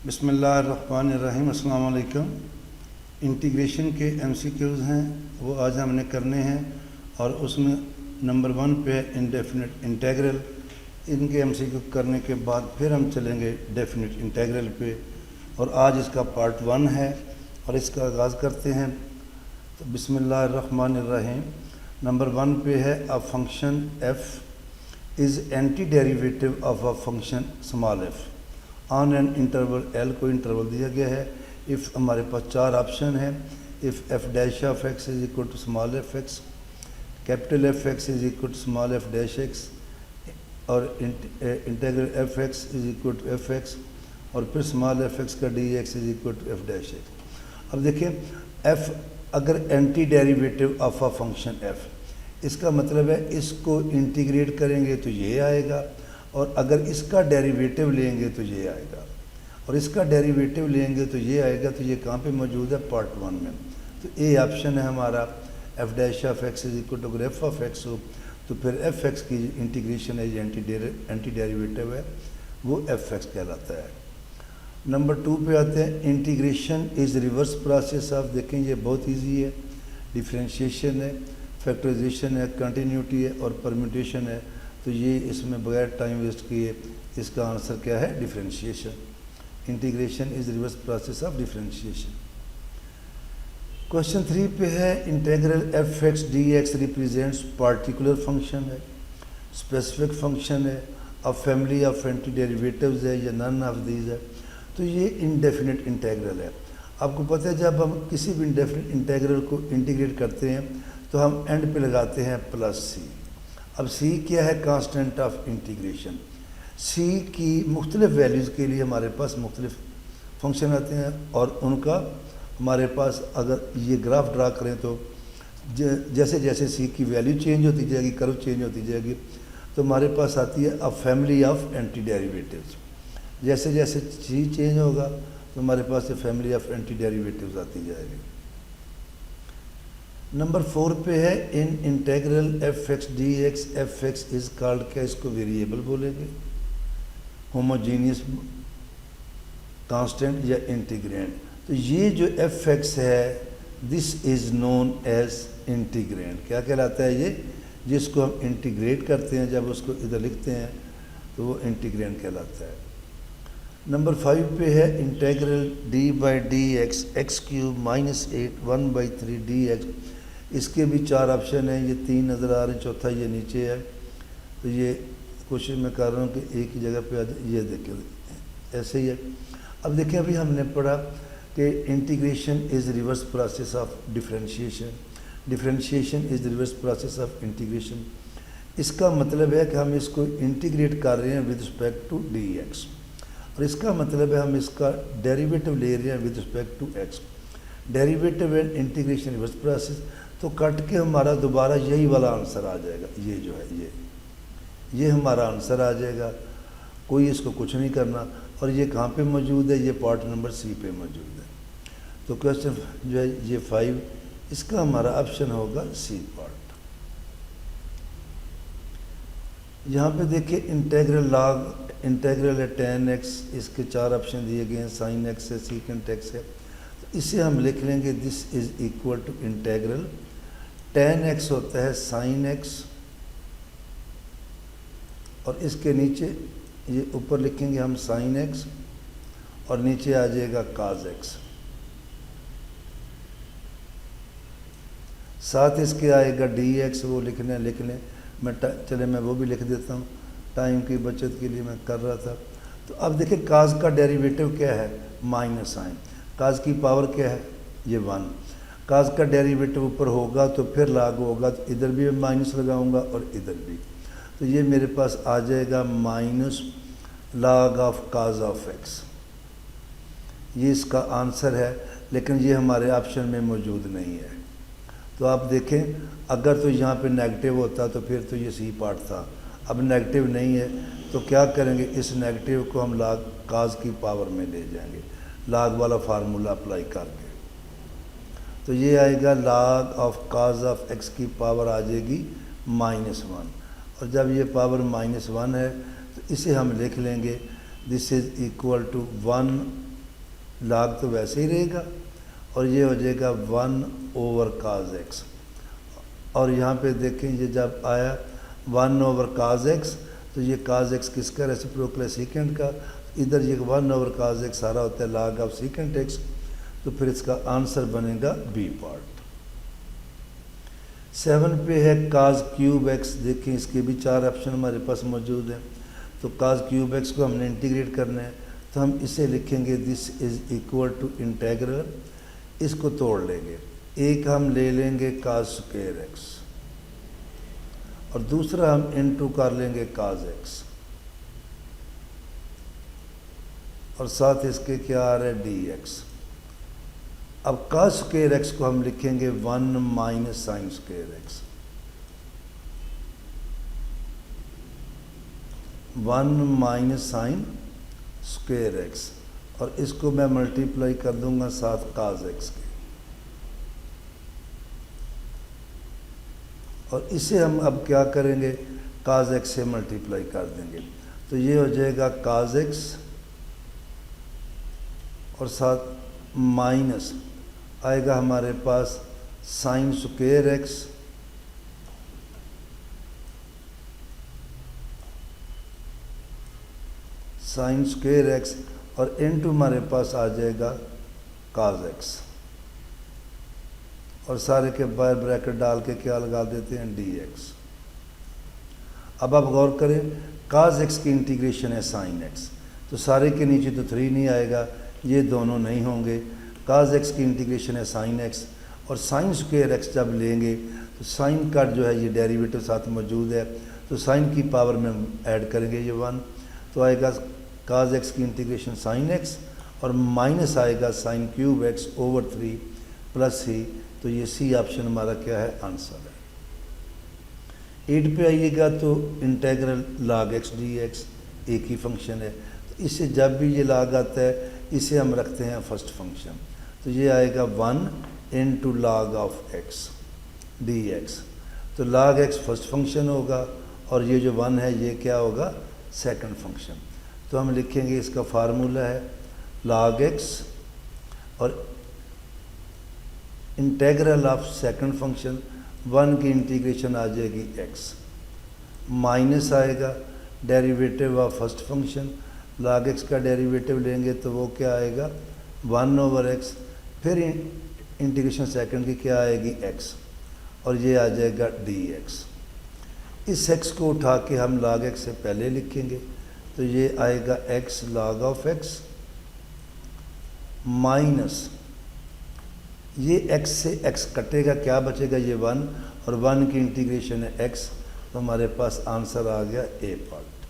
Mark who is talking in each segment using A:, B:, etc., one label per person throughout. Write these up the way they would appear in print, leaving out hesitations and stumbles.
A: बिस्मिल्लाहिर्रहमानिर्रहीम। अस्सलाम वालेकुम। इंटीग्रेशन के एमसीक्यूज़ हैं वो आज हमने करने हैं और उसमें नंबर 1 पे है इंडेफिनिट इंटेग्रल। इनके एमसीक्यू करने के बाद फिर हम चलेंगे डेफिनिट इंटेग्रल पे और आज इसका पार्ट 1 है और इसका आगाज़ करते हैं। तो बिस्मिल्लाहिर्रहमानिर्रहीम। नंबर 1 पे है a function F is anti derivative of a function small F on an interval L. को इंटरवल दिया गया है। इफ़ हमारे पास 4 ऑप्शन है। If F dash of X is equal to small F X, capital F X is equal to small F dash X और integral F X is equal to F X और फिर small F X का D X is equal to F dash X. अब देखिए F अगर anti derivative of a function F, इसका मतलब है इसको इंटीग्रेट करेंगे तो ये आएगा और अगर इसका डेरिवेटिव लेंगे तो ये आएगा और इसका डेरिवेटिव लेंगे तो ये आएगा। तो ये कहाँ पे मौजूद है? पार्ट 1 में। तो ए ऑप्शन है हमारा F dash of X is equal to अगर एफ ऑफ एक्स हो तो फिर एफ एक्स की इंटीग्रेशन है, ये एंटी डेरिवेटिव है, वो एफ एक्स कहलाता है। नंबर 2 पे आते हैं। Integration is reverse process of, देखें ये बहुत ईजी है। डिफ्रेंशिएशन है, फैक्टराइजेशन है, कंटिन्यूटी है और परम्यूटेशन है। तो ये इसमें बगैर टाइम वेस्ट किए इसका आंसर क्या है? Differentiation. Integration is reverse process of differentiation. Question 3 पे है integral F X D x represents particular function है, स्पेसिफिक फंक्शन है, a family of anti derivatives है या नन ऑफ दीज है। तो ये इनडेफिनिट इंटीग्रल है। आपको पता है जब हम किसी भी इनडेफिनिट इंटीग्रल को इंटीग्रेट करते हैं तो हम एंड पे लगाते हैं प्लस सी। अब सी क्या है? Constant of integration. सी की मुख्तलिफ वैल्यूज़ के लिए हमारे पास मुख्तलिफ फंक्शन आते हैं और उनका हमारे पास अगर ये ग्राफ ड्रा करें तो जैसे जैसे सी की वैल्यू चेंज होती जाएगी, कर्व चेंज होती जाएगी, तो हमारे पास आती है a family of anti derivatives. जैसे जैसे सी चेंज होगा तो हमारे पास ये फैमिली ऑफ एंटी डेरिवेटिव्स आती जाएगी। नंबर 4 पे है in integral F X D X, F X is called, क्या इसको वेरिएबल बोलेंगे, होमोजीनियस कांस्टेंट या इंटीग्रेंड। तो ये जो एफ एक्स है this is known as integrand. क्या कहलाता है ये? जिसको हम इंटीग्रेट करते हैं, जब उसको इधर लिखते हैं तो वो इंटीग्रेंड कहलाता है। नंबर 5 पे है integral D by D x x cube minus 8 1/3 D x. इसके भी 4 ऑप्शन हैं, ये 3 नज़र आ रहे हैं, चौथा ये नीचे है। तो ये कोशिश मैं कर रहा हूँ कि एक ही जगह पे आ जाए। ये देखें ऐसे ही है। अब देखें अभी हमने पढ़ा कि integration is reverse process of differentiation, differentiation is reverse process of integration. इसका मतलब है कि हम इसको इंटीग्रेट कर रहे हैं with respect to D X और इसका मतलब है हम इसका डेरिवेटिव ले रहे हैं with respect to X. Derivative and integration reverse process, तो कट के हमारा दोबारा यही वाला आंसर आ जाएगा। ये जो है ये हमारा आंसर आ जाएगा, कोई इसको कुछ नहीं करना। और ये कहाँ पे मौजूद है? ये पार्ट नंबर सी पे मौजूद है। तो क्वेश्चन जो है ये 5, इसका हमारा ऑप्शन होगा सी पार्ट। यहाँ पे देखिए इंटीग्रल लॉग, इंटीग्रल है tan x, इसके 4 ऑप्शन दिए गए हैं, sin x है, secant x है। तो इसे हम लिख लेंगे this is equal to integral tan x होता है sin x और इसके नीचे ये ऊपर लिखेंगे हम sin x और नीचे आ जाएगा cos x। साथ इसके आएगा dx, वो लिखने लिख लें। चले मैं वो भी लिख देता हूँ, टाइम की बचत के लिए मैं कर रहा था। तो अब देखिए काज का डेरिवेटिव क्या है? Minus sign. काज की पावर क्या है? ये 1। काज का डेरिवेटिव ऊपर होगा तो फिर लागू होगा, तो इधर भी मैं माइनस लगाऊंगा और इधर भी। तो ये मेरे पास आ जाएगा minus log of cause of x. ये इसका आंसर है, लेकिन ये हमारे ऑप्शन में मौजूद नहीं है। तो आप देखें अगर तो यहाँ पे नेगेटिव होता तो फिर तो ये सी पार्ट था। अब नेगेटिव नहीं है तो क्या करेंगे? इस नेगेटिव को हम लॉग काज की पावर में ले जाएंगे, लॉग वाला फार्मूला अप्लाई करके। तो ये आएगा log of cause of x की पावर आ जाएगी -1 और जब ये पावर -1 है तो इसे हम लिख लेंगे दिस इज़ इक्वल टू 1 लाग तो वैसे ही रहेगा और ये हो जाएगा 1/cos x। और यहाँ पे देखें ये जब आया 1/cos x तो ये cos x किसका रेसिप्रोकल है, सेकेंड का। इधर ये 1/cos x सारा होता है log ऑफ सेकेंड x, तो फिर इसका आंसर बनेगा बी पार्ट। 7 पे है cos क्यूब x। देखें इसके भी 4 ऑप्शन हमारे पास मौजूद हैं। तो cos क्यूब x को हमने इंटीग्रेट करना है, तो हम इसे लिखेंगे this is equal to integral, इसको तोड़ लेंगे। एक हम ले लेंगे cos स्क्वायर x और दूसरा हम इनटू कर लेंगे cos x, और साथ इसके क्या आ रहा है dx। अब cos स्क्वायर x को हम लिखेंगे 1 minus sign square x, 1 minus sign square x, और इसको मैं मल्टीप्लाई कर दूंगा साथ cos x के। और इसे हम अब क्या करेंगे, cos x से मल्टीप्लाई कर देंगे, तो ये हो जाएगा cos x और साथ माइनस आएगा हमारे पास sine square x, sine square x, और इनटू हमारे पास आ जाएगा cos x, और सारे के बाहर ब्रैकेट डाल के क्या लगा देते हैं dx। अब आप गौर करें cos x की इंटीग्रेशन है sin x, तो सारे के नीचे तो 3 नहीं आएगा, ये दोनों नहीं होंगे। cos x की इंटीग्रेशन है sin x, और sin स्क्वायर x जब लेंगे तो sin का जो है ये डेरिवेटिव साथ मौजूद है, तो sin की पावर में हम ऐड करेंगे ये 1, तो आएगा cos x की इंटीग्रेशन sin x, और माइनस आएगा sin cube x over 3 plus ही, तो ये सी ऑप्शन हमारा क्या है, आंसर है। 8 पे आइएगा तो इंटेग्रल log x dx एक ही फंक्शन है, तो इससे जब भी ये log आता है इसे हम रखते हैं फर्स्ट फंक्शन, तो ये आएगा 1 into log of x dx। तो log x फर्स्ट फंक्शन होगा और ये जो 1 है ये क्या होगा, सेकंड फंक्शन। तो हम लिखेंगे इसका फार्मूला है log x और इंटेग्रल ऑफ सेकंड फंक्शन 1 की इंटीग्रेशन आ जाएगी x, माइनस आएगा derivative of first function, log x का डेरिवेटिव लेंगे तो वो क्या आएगा 1/x, फिर इंटीग्रेशन सेकंड की क्या आएगी x, और ये आ जाएगा dx। इस x को उठा के हम log x से पहले लिखेंगे, तो ये आएगा x log of x minus ये x से x कटेगा, क्या बचेगा, ये 1, और 1 की इंटीग्रेशन है x, तो हमारे पास आंसर आ गया ए पार्ट।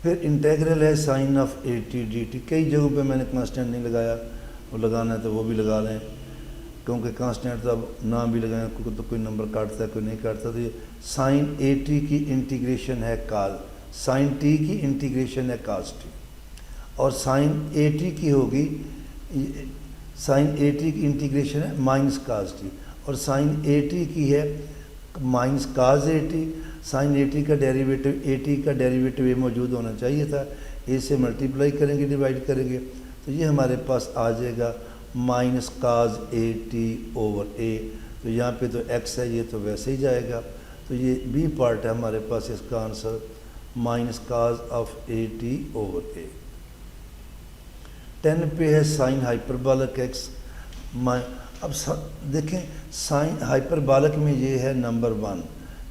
A: फिर इंटेग्रल है साइन ऑफ AT dt। कई जगहों पे मैंने कांस्टेंट नहीं लगाया, वो लगाना है तो वो भी लगा लें, क्योंकि कांस्टेंट तो अब ना भी लगाएं तो कोई नंबर काटता है कोई नहीं काटता। तो ये साइन AT की इंटीग्रेशन है cos, साइन t की इंटीग्रेशन है cos t, और साइन AT की होगी, साइन AT की इंटीग्रेशन है माइनस cos t, और साइन AT की है minus cos AT। Sine AT का डेरिवेटिव, AT का डेरिवेटिव ये मौजूद होना चाहिए था, ए से मल्टीप्लाई करेंगे, डिवाइड करेंगे, तो ये हमारे पास आ जाएगा minus cos AT over a। तो यहाँ पे तो x है, ये तो वैसे ही जाएगा, तो ये बी पार्ट है हमारे पास, इसका answer minus cos of AT over a। 10 पे है साइन हाइपरबॉलिक x। अब देखें साइन हाइपरबॉलिक में ये है नंबर 1,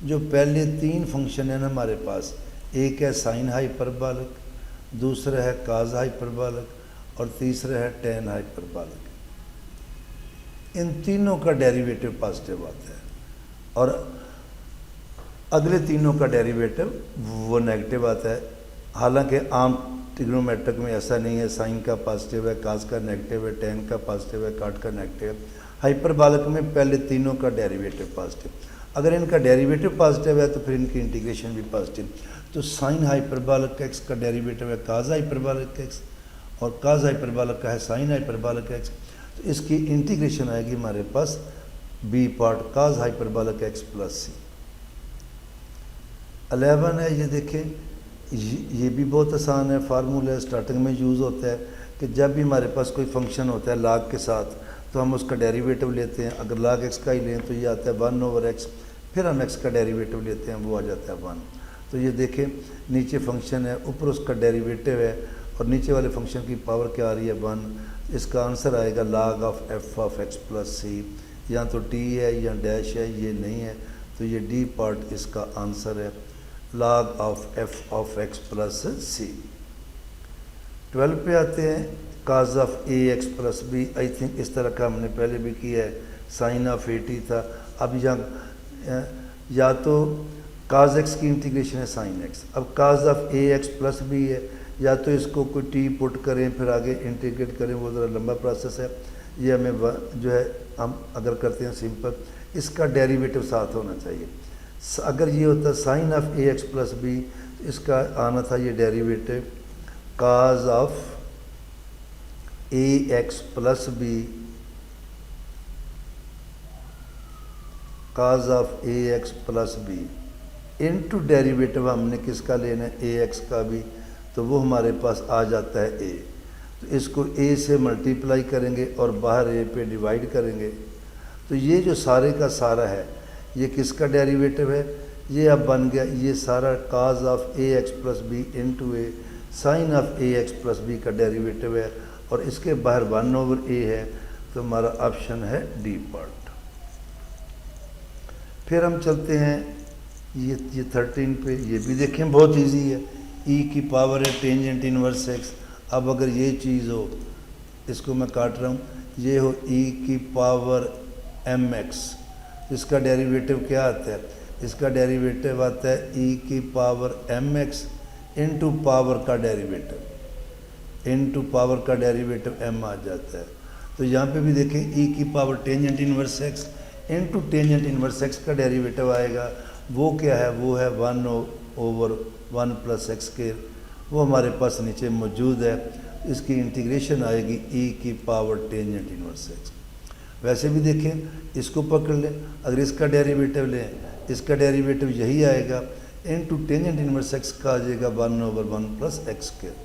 A: जो पहले 3 फंक्शन है ना हमारे पास, एक है साइन हाइपरबॉलिक, दूसरा है cos हाइपरबॉलिक, और तीसरा है tan हाइपरबॉलिक। इन तीनों का डेरिवेटिव पॉजिटिव आता है, और अगले तीनों का डेरिवेटिव वो नेगेटिव आता है। हालांकि आम ट्रिग्नोमेट्रिक में ऐसा नहीं है, साइन का पॉजिटिव है, cos का नेगेटिव है, tan का पॉजिटिव है, cot का नेगेटिव है। हाइपरबॉलिक में पहले तीनों का डेरिवेटिव पॉजिटिव, अगर इनका डेरिवेटिव पॉजिटिव है तो फिर इनकी इंटीग्रेशन भी पॉजिटिव। तो साइन हाइपरबॉलिक x का डेरिवेटिव है cos हाइपरबॉलिक x, और cos हाइपरबॉलिक का है साइन हाइपरबॉलिक x, तो इसकी इंटीग्रेशन आएगी हमारे पास B part cos hyperbolic x plus c। 11 है, ये देखें, ये भी बहुत आसान है, फार्मूला स्टार्टिंग में यूज़ होता है, कि जब भी हमारे पास कोई फंक्शन होता है log के साथ तो हम उसका डेरिवेटिव लेते हैं। अगर log x का ही लें तो ये आता है 1/x, फिर हम x का डेरिवेटिव लेते हैं, वो आ जाता है 1। तो ये देखें नीचे फंक्शन है, ऊपर उसका डेरिवेटिव है और नीचे वाले फंक्शन की पावर क्या आ रही है 1। इसका आंसर आएगा log of f of x plus C. या तो t है या डैश है, ये नहीं है, तो ये डी पार्ट इसका आंसर है, log of f of x plus C. 12 पे आते हैं, cos of A X plus B. I think इस तरह का हमने पहले भी किया है, साइन ऑफ ए टी था। अब यहाँ या तो काज एक्स की इंटीग्रेशन है साइन एक्स, अब cos of A X plus B है, या तो इसको कोई टी पुट करें फिर आगे इंटीग्रेट करें, वो ज़रा लंबा प्रोसेस है। ये हमें जो है हम अगर करते हैं सिंपल, इसका डेरिवेटिव साथ होना चाहिए। अगर ये होता sine of A X plus B, इसका आना था ये derivative cos of A X plus B, cos of A X plus B into derivative हमने किसका लेना है, ए एक्स का भी, तो वो हमारे पास आ जाता है ए। तो इसको ए से मल्टीप्लाई करेंगे और बाहर ए पे डिवाइड करेंगे, तो ये जो सारे का सारा है ये किसका डेरिवेटिव है, ये अब बन गया ये सारा cos of A X plus B into A sine of A X plus B का डेरिवेटिव है, और इसके बाहर 1/a है, तो हमारा ऑप्शन है डी पार्ट। फिर हम चलते हैं ये 13 पे, ये भी देखें बहुत इजी है, e की पावर है टेंजेंट इनवर्स x। अब अगर ये चीज़ हो, इसको मैं काट रहा हूँ, ये हो e की पावर mx, इसका डेरिवेटिव क्या आता है, इसका डेरिवेटिव आता है e की पावर mx इनटू पावर का डेरिवेटिव, इनटू पावर का डेरिवेटिव m आ जाता है। तो यहाँ पे भी देखें e की power tangent inverse x into tangent inverse x का डेरिवेटिव आएगा, वो क्या है, वो है 1/1 प्लस एक्स स्क्वायर, वो हमारे पास नीचे मौजूद है। इसकी इंटीग्रेशन आएगी e की पावर टेंजेंट इनवर्स x। वैसे भी देखें इसको पकड़ लें, अगर इसका डेरिवेटिव लें, इसका डेरिवेटिव यही आएगा, इनटू टेंजेंट इनवर्स x का आ जाएगा 1/1 प्लस एक्स स्क्वायर।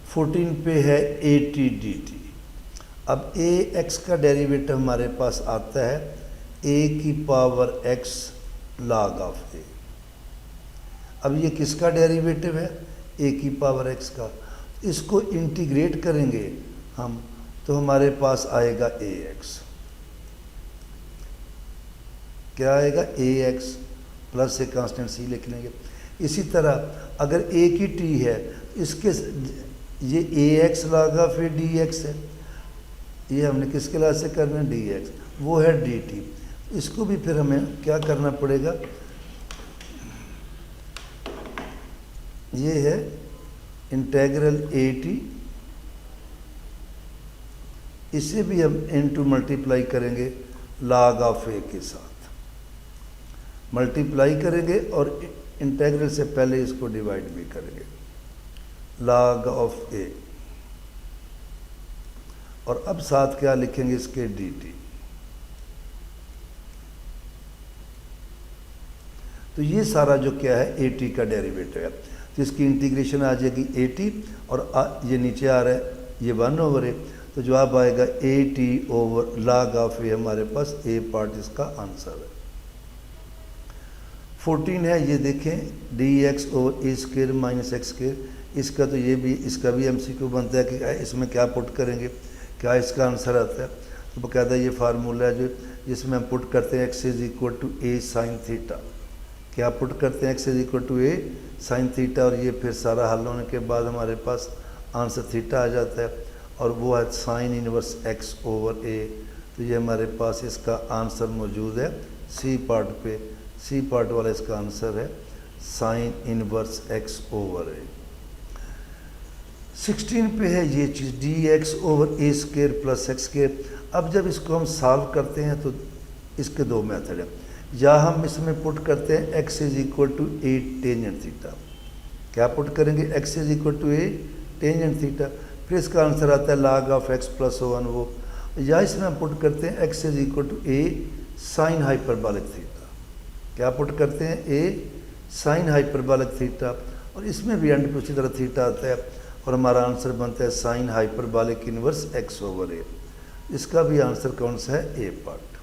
A: 14 पे है ए टी डी टी। अब ए एक्स का डेरिवेटिव हमारे पास आता है ए की पावर x log ऑफ ए। अब ये किसका डेरिवेटिव है, ए की पावर x का। इसको इंटीग्रेट करेंगे हम, तो हमारे पास आएगा ए एक्स, क्या आएगा ए एक्स प्लस ए कांस्टेंट सी लिख लेंगे। इसी तरह अगर ए की टी है, इसके ये A X log of A D X है, ये हमने किसके लाज से करना है, डी एक्स, वो है डी टी। इसको भी फिर हमें क्या करना पड़ेगा, ये है इंटेग्रल ए टी, इसे भी हम इनटू मल्टीप्लाई करेंगे log ऑफ ए के साथ, मल्टीप्लाई करेंगे और इंटेग्रल से पहले इसको डिवाइड भी करेंगे, log ऑफ ए, और अब साथ क्या लिखेंगे इसके डी टी। तो ये सारा जो क्या है ए टी का डेरिवेटिव है, तो इसकी इंटीग्रेशन आ जाएगी ए टी, और ये नीचे आ रहा है ये 1/a, तो जवाब आएगा A T over log of A, हमारे पास ए पार्ट इसका आंसर है। 14 है, ये देखें डी एक्स ओवर ए स्क्वायर माइनस एक्स स्क्वायर, इसका तो ये भी, इसका भी MCQ बनता है कि इसमें क्या पुट करेंगे, क्या इसका आंसर आता है। तो बकायदा ये फार्मूला है जो जिसमें हम पुट करते हैं x is equal to A sine theta, क्या पुट करते हैं x is equal to A sine theta, और ये फिर सारा हल होने के बाद हमारे पास आंसर थीटा आ जाता है, और वो है साइन इनवर्स x ओवर ए। तो ये हमारे पास इसका आंसर मौजूद है सी पार्ट पे, सी पार्ट वाला इसका आंसर है साइन इनवर्स x ओवर ए। 16 पे है ये चीज़ डी एक्स ओवर ए स्क्वायर प्लस एक्स स्क्वायर। अब जब इसको हम सॉल्व करते हैं तो इसके दो मेथड हैं, या हम इसमें पुट करते हैं x is equal to A tangent theta, क्या पुट करेंगे x is equal to A tangent theta, फिर इसका आंसर आता है log ऑफ x प्लस 1 वो, या इसमें हम पुट करते हैं x is equal to A sine hyperbolic theta, क्या पुट करते हैं ए साइन हाइपरबॉलिक थीटा, और इसमें भी एंड पे उसी तरह थीटा आता है, और हमारा आंसर बनता है sine hyperbolic inverse X over A. इसका भी आंसर कौन सा है? A part,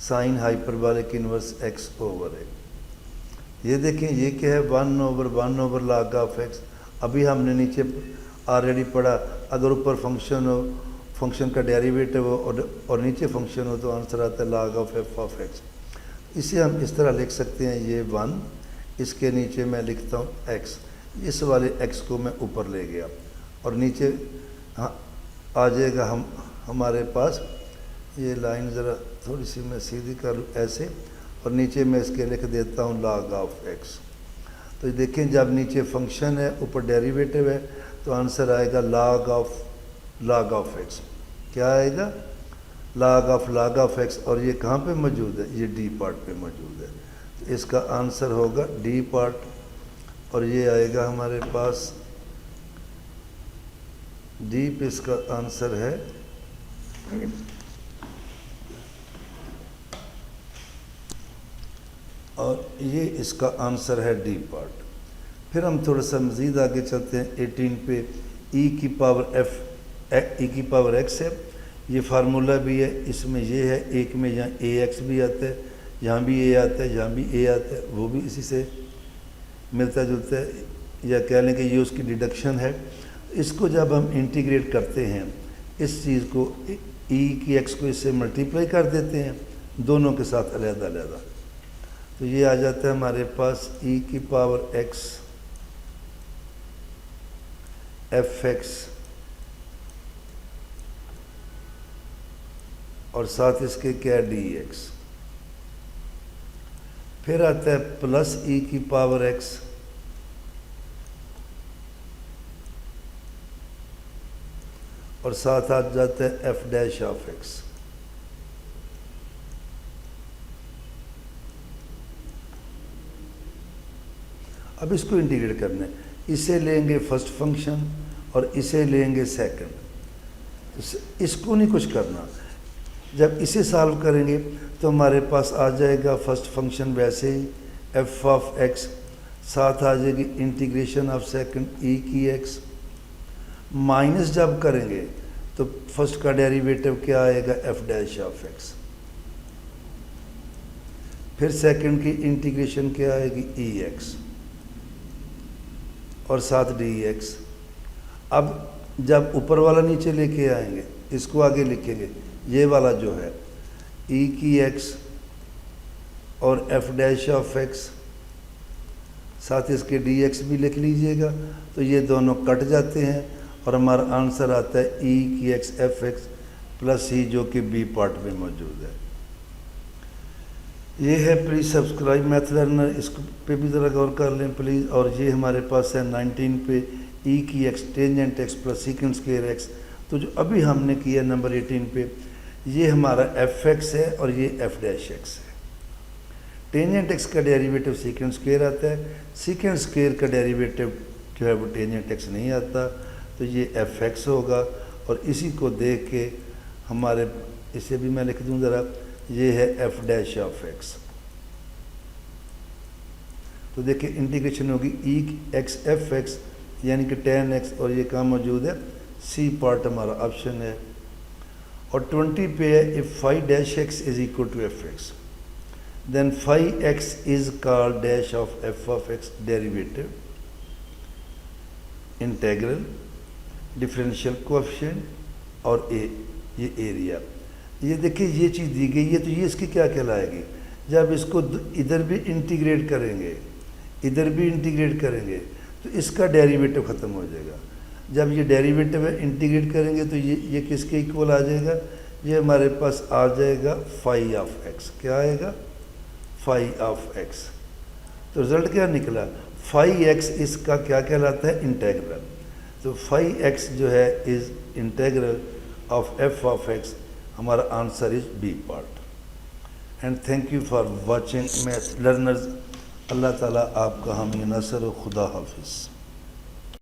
A: sine hyperbolic inverse X over A. ये देखें ये क्या है? 1/1 ओवर log ऑफ एक्स। अभी हमने नीचे ऑलरेडी पढ़ा, अगर ऊपर फंक्शन हो, फंक्शन का डेरिवेटिव हो और नीचे फंक्शन हो तो आंसर आता है log of F of x. इसे हम इस तरह लिख सकते हैं, ये 1, इसके नीचे मैं लिखता हूँ x। इस वाले x को मैं ऊपर ले गया और नीचे हाँ आ जाएगा हमारे पास ये लाइन, ज़रा थोड़ी सी मैं सीधी कर लूँ ऐसे, और नीचे मैं इसके लिख देता हूँ log ऑफ x। तो देखें जब नीचे फंक्शन है ऊपर डेरिवेटिव है तो आंसर आएगा log ऑफ x। क्या आएगा? log of x। और ये कहाँ पे मौजूद है? ये डी पार्ट पे मौजूद है, तो इसका आंसर होगा डी पार्ट। और ये आएगा हमारे पास डी पे, इसका आंसर है और ये इसका आंसर है डी पार्ट। फिर हम थोड़ा सा मज़ीद आगे चलते हैं 18 पे। e की पावर x है, ये फार्मूला भी है, इसमें ये है, एक में यहाँ ax भी आता है, यहाँ भी a आता है, यहाँ भी a आता है, वो भी इसी से मिलता जुलता है, या कह लें कि ये उसकी डिडक्शन है। इसको जब हम इंटीग्रेट करते हैं, इस चीज़ को e की x को इससे मल्टीप्लाई कर देते हैं दोनों के साथ अलहदा अलहदा, तो ये आ जाता है हमारे पास e की पावर x fx और साथ इसके क्या dx। फिर आता है प्लस e की पावर x और साथ आ जाता है f डैश ऑफ x। अब इसको इंटीग्रेट करना है, इसे लेंगे फर्स्ट फंक्शन और इसे लेंगे सेकंड। इसको नहीं कुछ करना, जब इसे सॉल्व करेंगे तो हमारे पास आ जाएगा फर्स्ट फंक्शन वैसे ही f ऑफ x, साथ आ जाएगी इंटीग्रेशन ऑफ सेकंड e की x, माइनस जब करेंगे तो फर्स्ट का डेरिवेटिव क्या आएगा? f dash of x। फिर सेकंड की इंटीग्रेशन क्या आएगी? ex और साथ dx। अब जब ऊपर वाला नीचे लेके आएंगे, इसको आगे लिखेंगे, ये वाला जो है e की x और f डैश ऑफ x, साथ इसके dx भी लिख लीजिएगा, तो ये दोनों कट जाते हैं और हमारा आंसर आता है e की x fx प्लस c, जो कि b पार्ट में मौजूद है। ये है प्लीज़ सब्सक्राइब मैथ लर्नर, इसको पे भी ज़रा गौर कर लें प्लीज़। और ये हमारे पास है 19 पे e की x tangent x plus secant square x। तो जो अभी हमने किया नंबर 18 पे, ये हमारा fx है और ये f डैश x है। टेंजेंट x का डेरिवेटिव सीकेंट स्क्वायर आता है, सीकेंट स्क्वायर का डेरिवेटिव जो है वो टेंजेंट x नहीं आता, तो ये fx होगा। और इसी को देख के हमारे, इसे भी मैं लिख दूँ ज़रा, ये है f डैश ऑफ x। तो देखिए इंटीग्रेशन होगी e x f x यानी कि tan x, और ये कहाँ मौजूद है? c पार्ट हमारा ऑप्शन है। और 20 पे है if phi dash x is equal to F X, then phi x is called dash of f of x derivative, integral, differential coefficient और ये एरिया। ये देखिए ये चीज़ दी गई है, तो ये इसकी क्या कहलाएगी? जब इसको इधर भी इंटीग्रेट करेंगे, इधर भी इंटीग्रेट करेंगे, तो इसका डेरिवेटिव ख़त्म हो जाएगा। जब ये डेरिवेटिव है इंटीग्रेट करेंगे तो ये किसके इक्वल आ जाएगा? ये हमारे पास आ जाएगा फाई ऑफ एक्स। क्या आएगा? Phi of X. तो रिज़ल्ट क्या निकला? फाई एक्स इसका क्या कहलाता है? इंटेग्रल। तो फाई एक्स जो है is integral of F of X. हमारा answer is B part. And thank you for watching math learners. अल्लाह ताला आपका हामी नसर। खुदा हाफिज़।